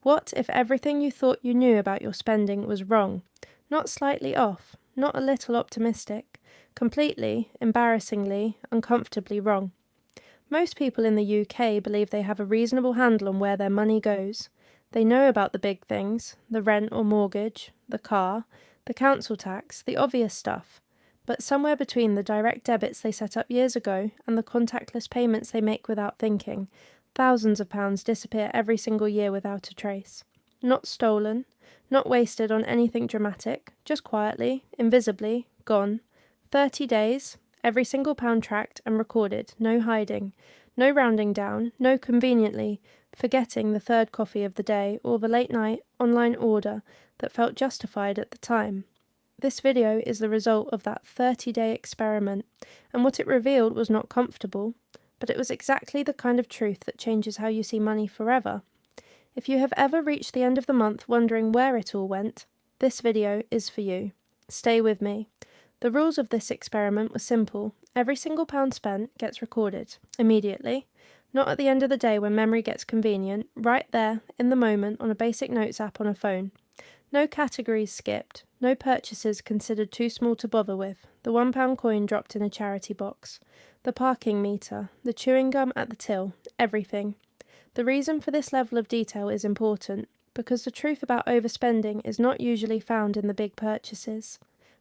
What if everything you thought you knew about your spending was wrong? Not slightly off, not a little optimistic, completely, embarrassingly, uncomfortably wrong. Most people in the UK believe they have a reasonable handle on where their money goes. They know about the big things, the rent or mortgage, the car, the council tax, the obvious stuff. But somewhere between the direct debits they set up years ago and the contactless payments they make without thinking, thousands of pounds disappear every single year without a trace. Not stolen, not wasted on anything dramatic, just quietly, invisibly, gone. 30 days, every single pound tracked and recorded, no hiding, no rounding down, no conveniently forgetting the third coffee of the day or the late night online order that felt justified at the time. This video is the result of that 30-day experiment, and what it revealed was not comfortable, but it was exactly the kind of truth that changes how you see money forever. If you have ever reached the end of the month wondering where it all went, this video is for you. Stay with me. The rules of this experiment were simple. Every single pound spent gets recorded, immediately, not at the end of the day when memory gets convenient, right there, in the moment, on a basic notes app on a phone. No categories skipped, no purchases considered too small to bother with, the £1 coin dropped in a charity box, the parking meter, the chewing gum at the till, everything. The reason for this level of detail is important, because the truth about overspending is not usually found in the big purchases.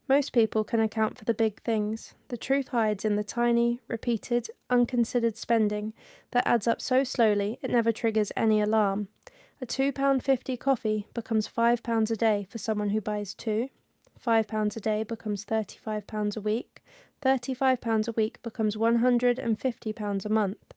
Most people can account for the big things. The truth hides in the tiny, repeated, unconsidered spending that adds up so slowly it never triggers any alarm. A £2.50 coffee becomes £5 a day for someone who buys two. £5 a day becomes £35 a week. £35 a week becomes £150 a month.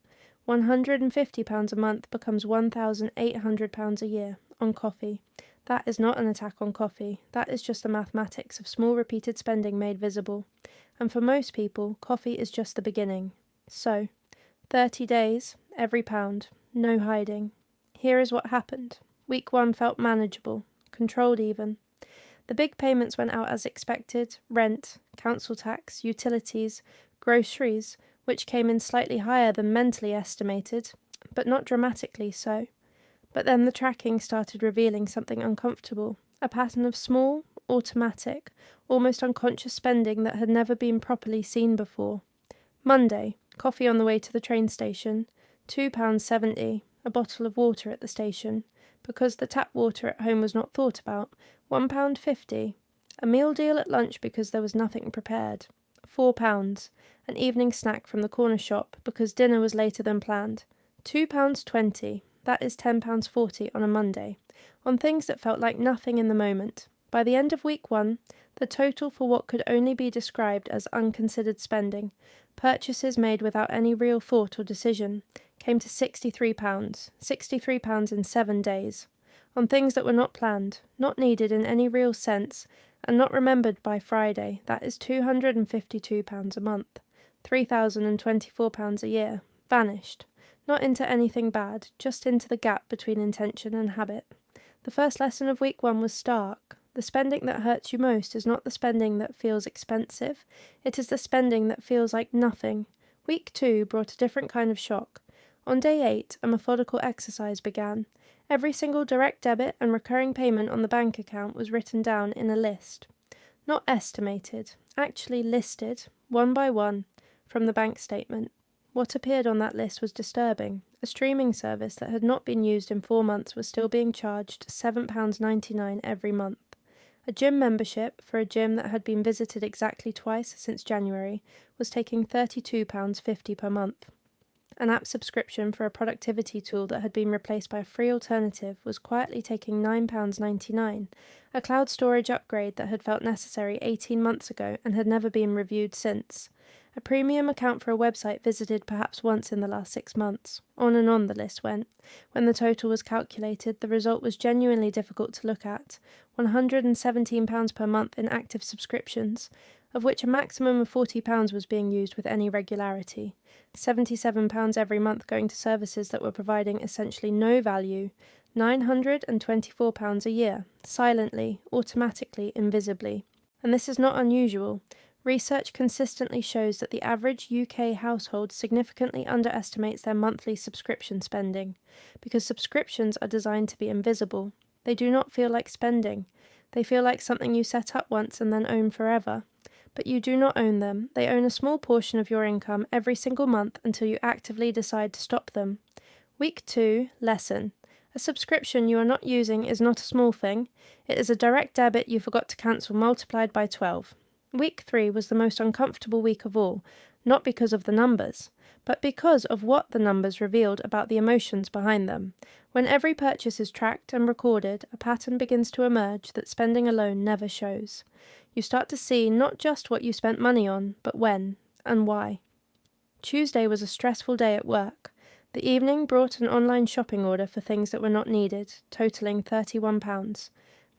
£150 a month becomes £1,800 a year on coffee. That is not an attack on coffee. That is just the mathematics of small repeated spending made visible. And for most people, coffee is just the beginning. So, 30 days, every pound, no hiding. Here is what happened. Week 1 felt manageable, controlled even. The big payments went out as expected: rent, council tax, utilities, groceries, which came in slightly higher than mentally estimated, but not dramatically so. But then the tracking started revealing something uncomfortable, a pattern of small, automatic, almost unconscious spending that had never been properly seen before. Monday, coffee on the way to the train station, £2.70, a bottle of water at the station, because the tap water at home was not thought about, £1.50, a meal deal at lunch because there was nothing prepared, £4, an evening snack from the corner shop because dinner was later than planned, £2.20, that is £10.40 on a Monday, on things that felt like nothing in the moment. By the end of week 1, the total for what could only be described as unconsidered spending, purchases made without any real thought or decision, came to £63, £63 in 7 days, on things that were not planned, not needed in any real sense, and not remembered by Friday. That is £252 a month, £3,024 a year, vanished. Not into anything bad, just into the gap between intention and habit. The first lesson of week 1 was stark. The spending that hurts you most is not the spending that feels expensive, it is the spending that feels like nothing. Week 2 brought a different kind of shock. On day 8, a methodical exercise began. Every single direct debit and recurring payment on the bank account was written down in a list. Not estimated, actually listed, one by one, from the bank statement. What appeared on that list was disturbing. A streaming service that had not been used in 4 months was still being charged £7.99 every month. A gym membership for a gym that had been visited exactly twice since January was taking £32.50 per month. An app subscription for a productivity tool that had been replaced by a free alternative was quietly taking £9.99. A cloud storage upgrade that had felt necessary 18 months ago and had never been reviewed since. A premium account for a website visited perhaps once in the last 6 months. On and on the list went. When the total was calculated, the result was genuinely difficult to look at. £117 per month in active subscriptions, of which a maximum of £40 was being used with any regularity. £77 every month going to services that were providing essentially no value. £924 a year, silently, automatically, invisibly. And this is not unusual. Research consistently shows that the average UK household significantly underestimates their monthly subscription spending, because subscriptions are designed to be invisible. They do not feel like spending. They feel like something you set up once and then own forever. But you do not own them. They own a small portion of your income every single month until you actively decide to stop them. Week 2, lesson. A subscription you are not using is not a small thing. It is a direct debit you forgot to cancel multiplied by 12. Week 3 was the most uncomfortable week of all, not because of the numbers, but because of what the numbers revealed about the emotions behind them. When every purchase is tracked and recorded, a pattern begins to emerge that spending alone never shows. You start to see not just what you spent money on, but when and why. Tuesday was a stressful day at work. The evening brought an online shopping order for things that were not needed, totalling £31.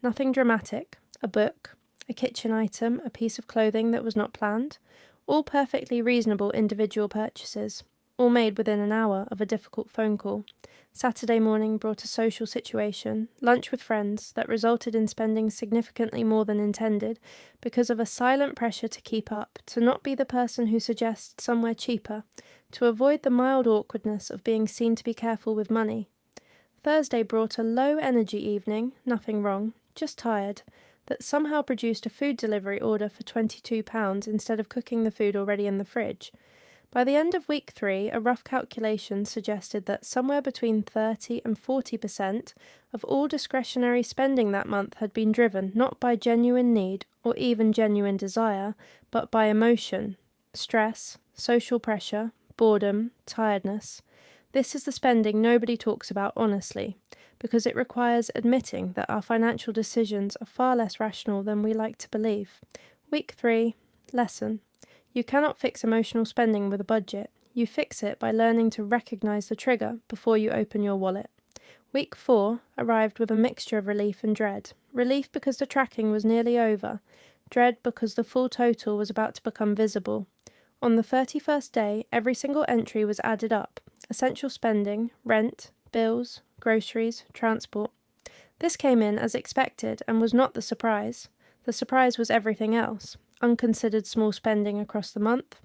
Nothing dramatic. A book, a kitchen item, a piece of clothing that was not planned. All perfectly reasonable individual purchases, all made within an hour of a difficult phone call. Saturday morning brought a social situation, lunch with friends, that resulted in spending significantly more than intended because of a silent pressure to keep up, to not be the person who suggests somewhere cheaper, to avoid the mild awkwardness of being seen to be careful with money. Thursday brought a low-energy evening, nothing wrong, just tired, that somehow produced a food delivery order for £22 instead of cooking the food already in the fridge. By the end of week 3, a rough calculation suggested that somewhere between 30 and 40% of all discretionary spending that month had been driven not by genuine need or even genuine desire, but by emotion, stress, social pressure, boredom, tiredness. This is the spending nobody talks about honestly, because it requires admitting that our financial decisions are far less rational than we like to believe. Week 3, lesson. You cannot fix emotional spending with a budget. You fix it by learning to recognize the trigger before you open your wallet. Week 4 arrived with a mixture of relief and dread. Relief because the tracking was nearly over. Dread because the full total was about to become visible. On the 31st day, every single entry was added up. Essential spending, rent, bills, groceries, transport. This came in as expected and was not the surprise. The surprise was everything else. Unconsidered small spending across the month,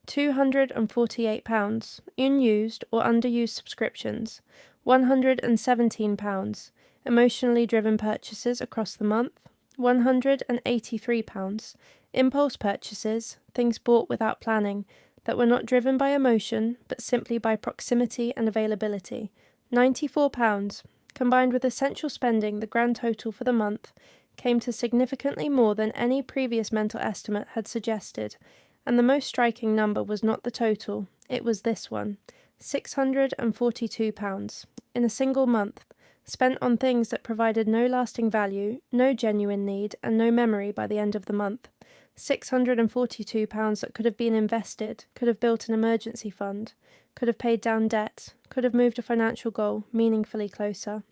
£248, unused or underused subscriptions, £117, emotionally driven purchases across the month, £183, impulse purchases, things bought without planning, that were not driven by emotion, but simply by proximity and availability, £94. Combined with essential spending, the grand total for the month came to significantly more than any previous mental estimate had suggested, and the most striking number was not the total, it was this one, £642, in a single month, spent on things that provided no lasting value, no genuine need, and no memory by the end of the month. £642 that could have been invested, could have built an emergency fund, could have paid down debt, could have moved a financial goal meaningfully closer.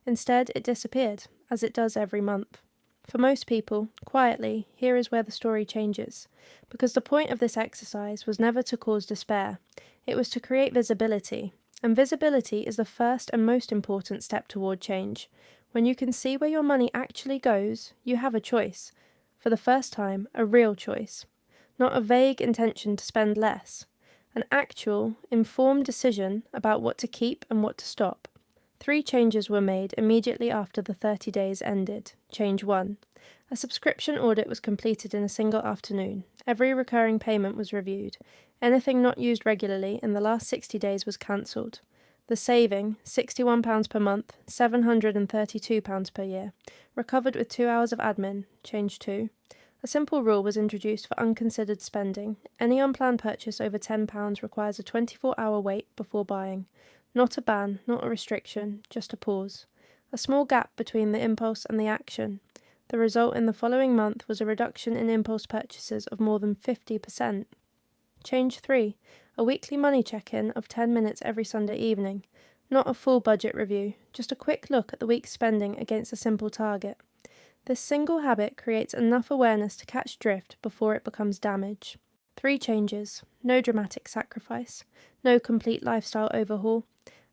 Instead, it disappeared, as it does every month. For most people, quietly, here is where the story changes, because the point of this exercise was never to cause despair. It was to create visibility, and visibility is the first and most important step toward change. When you can see where your money actually goes, you have a choice. For the first time, a real choice. Not a vague intention to spend less. An actual, informed decision about what to keep and what to stop. 3 changes were made immediately after the 30 days ended. Change 1. A subscription audit was completed in a single afternoon. Every recurring payment was reviewed. Anything not used regularly in the last 60 days was cancelled. The saving, £61 per month, £732 per year, recovered with 2 hours of admin. Change 2. A simple rule was introduced for unconsidered spending. Any unplanned purchase over £10 requires a 24-hour wait before buying. Not a ban, not a restriction, just a pause. A small gap between the impulse and the action. The result in the following month was a reduction in impulse purchases of more than 50%. Change 3. A weekly money check-in of 10 minutes every Sunday evening. Not a full budget review, just a quick look at the week's spending against a simple target. This single habit creates enough awareness to catch drift before it becomes damage. 3 changes. No dramatic sacrifice. No complete lifestyle overhaul.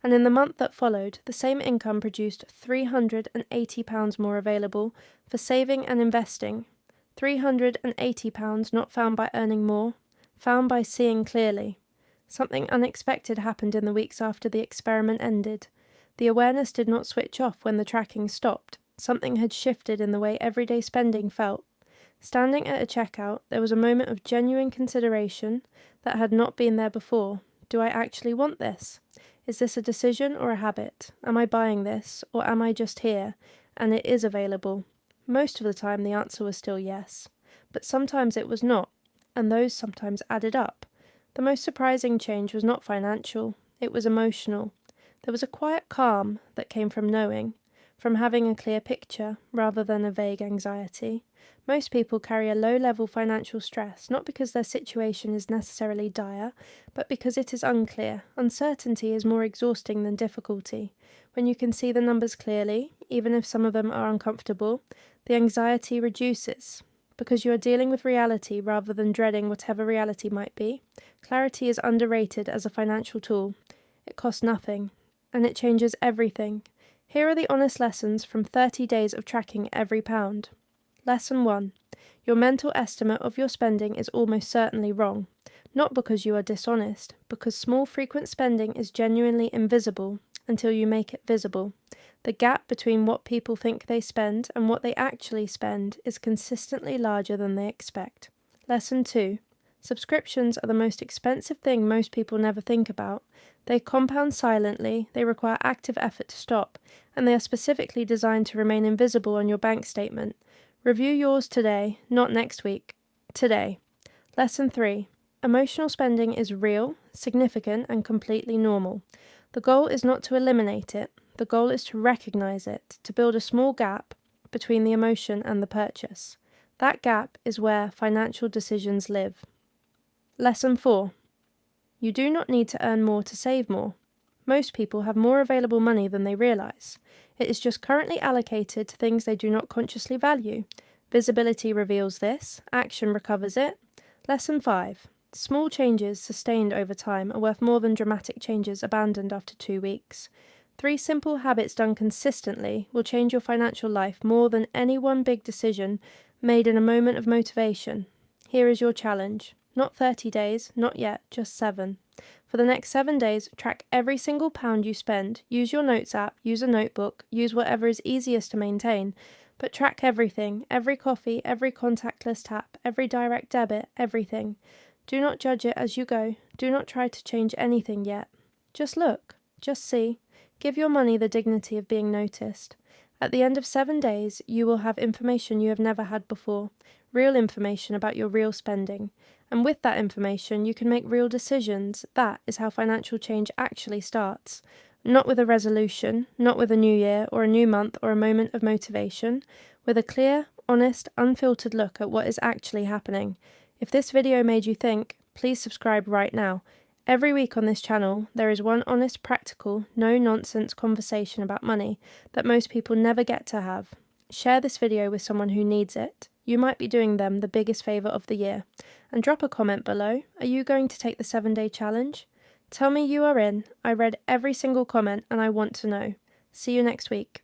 And in the month that followed, the same income produced £380 more available for saving and investing. £380 not found by earning more, found by seeing clearly. Something unexpected happened in the weeks after the experiment ended. The awareness did not switch off when the tracking stopped. Something had shifted in the way everyday spending felt. Standing at a checkout, there was a moment of genuine consideration that had not been there before. Do I actually want this? Is this a decision or a habit? Am I buying this, or am I just here, and it is available? Most of the time the answer was still yes, but sometimes it was not, and those sometimes added up. The most surprising change was not financial, it was emotional. There was a quiet calm that came from knowing, from having a clear picture rather than a vague anxiety. Most people carry a low-level financial stress, not because their situation is necessarily dire, but because it is unclear. Uncertainty is more exhausting than difficulty. When you can see the numbers clearly, even if some of them are uncomfortable, the anxiety reduces. Because you are dealing with reality rather than dreading whatever reality might be. Clarity is underrated as a financial tool. It costs nothing, and it changes everything. Here are the honest lessons from 30 days of tracking every pound. Lesson 1. Your mental estimate of your spending is almost certainly wrong. Not because you are dishonest, because small frequent spending is genuinely invisible until you make it visible. The gap between what people think they spend and what they actually spend is consistently larger than they expect. Lesson 2. Subscriptions are the most expensive thing most people never think about. They compound silently, they require active effort to stop, and they are specifically designed to remain invisible on your bank statement. Review yours today, not next week. Today. Lesson 3. Emotional spending is real, significant, and completely normal. The goal is not to eliminate it. The goal is to recognize it, to build a small gap between the emotion and the purchase. That gap is where financial decisions live. Lesson 4. You do not need to earn more to save more. Most people have more available money than they realize. It is just currently allocated to things they do not consciously value. Visibility reveals this, action recovers it. Lesson 5. Small changes sustained over time are worth more than dramatic changes abandoned after 2 weeks. 3 simple habits done consistently will change your financial life more than any one big decision made in a moment of motivation. Here is your challenge. Not 30 days, not yet, just 7. For the next 7 days, track every single pound you spend. Use your notes app, use a notebook, use whatever is easiest to maintain. But track everything, every coffee, every contactless tap, every direct debit, everything. Do not judge it as you go. Do not try to change anything yet. Just look. Just see. Give your money the dignity of being noticed. At the end of 7 days, you will have information you have never had before. Real information about your real spending. And with that information, you can make real decisions. That is how financial change actually starts. Not with a resolution, not with a new year or a new month or a moment of motivation. With a clear, honest, unfiltered look at what is actually happening. If this video made you think, please subscribe right now. Every week on this channel, there is one honest, practical, no-nonsense conversation about money that most people never get to have. Share this video with someone who needs it. You might be doing them the biggest favour of the year. And drop a comment below. Are you going to take the 7-day challenge? Tell me you are in. I read every single comment and I want to know. See you next week.